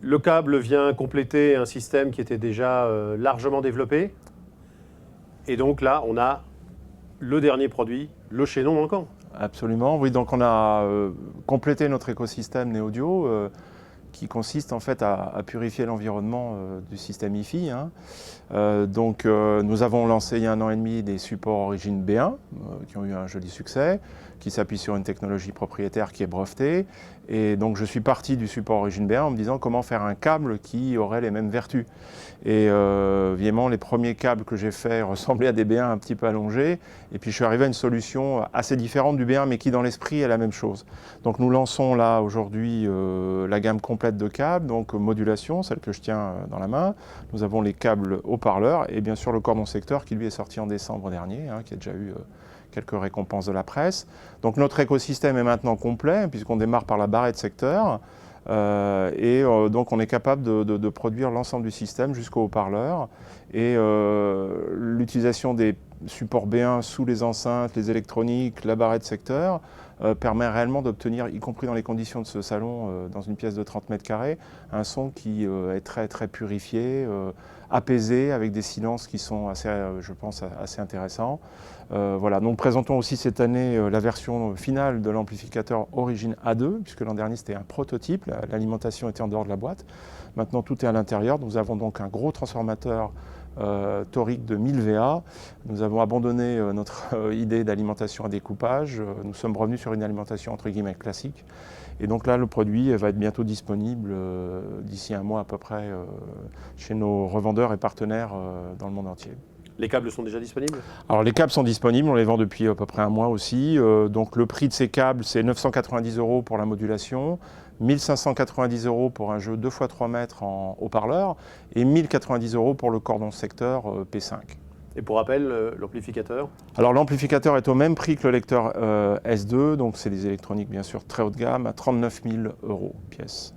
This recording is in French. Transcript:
Le câble vient compléter un système qui était déjà largement développé. Et donc là, on a le dernier produit, le chaînon manquant. Absolument, oui. Donc on a complété notre écosystème Néaudio qui consiste en fait à purifier l'environnement du système IFI. Hein. Nous avons lancé il y a 1 an et demi des supports Origine B1 qui ont eu un joli succès, qui s'appuient sur une technologie propriétaire qui est brevetée. Et donc je suis parti du support Origine B1 en me disant comment faire un câble qui aurait les mêmes vertus. Et évidemment, les premiers câbles que j'ai faits ressemblaient à des B1 un petit peu allongés. Et puis je suis arrivé à une solution assez différente du B1, mais qui dans l'esprit est la même chose. Donc nous lançons là aujourd'hui la gamme complète de câbles, donc modulation, celle que je tiens dans la main. Nous avons les câbles haut-parleurs et bien sûr le cordon secteur qui lui est sorti en décembre dernier, hein, qui a déjà eu quelques récompenses de la presse. Donc notre écosystème est maintenant complet puisqu'on démarre par la barrette secteur. Donc on est capable de produire l'ensemble du système jusqu'au haut-parleur. Et l'utilisation des supports B1 sous les enceintes, les électroniques, la barrette secteur permet réellement d'obtenir, y compris dans les conditions de ce salon, dans une pièce de 30 mètres carrés, un son qui est très très purifié, apaisé, avec des silences qui sont assez, je pense, assez intéressants. Voilà, donc présentons aussi cette année la version finale de l'amplificateur Origine A2, puisque l'an dernier c'était un prototype, l'alimentation était en dehors de la boîte. Maintenant tout est à l'intérieur, nous avons donc un gros transformateur torique de 1000 VA. Nous avons abandonné notre idée d'alimentation à découpage. Nous sommes revenus sur une alimentation entre guillemets classique. Et donc là, le produit va être bientôt disponible d'ici 1 mois à peu près chez nos revendeurs et partenaires dans le monde entier. Les câbles sont déjà disponibles? Alors les câbles sont disponibles, on les vend depuis à peu près 1 mois aussi. Donc le prix de ces câbles, c'est 990 € pour la modulation, 1590 € pour un jeu 2 x 3 mètres en haut-parleur et 1090 € pour le cordon secteur P5. Et pour rappel, l'amplificateur? Alors l'amplificateur est au même prix que le lecteur S2, donc c'est des électroniques bien sûr très haut de gamme, à 39 000 € pièce.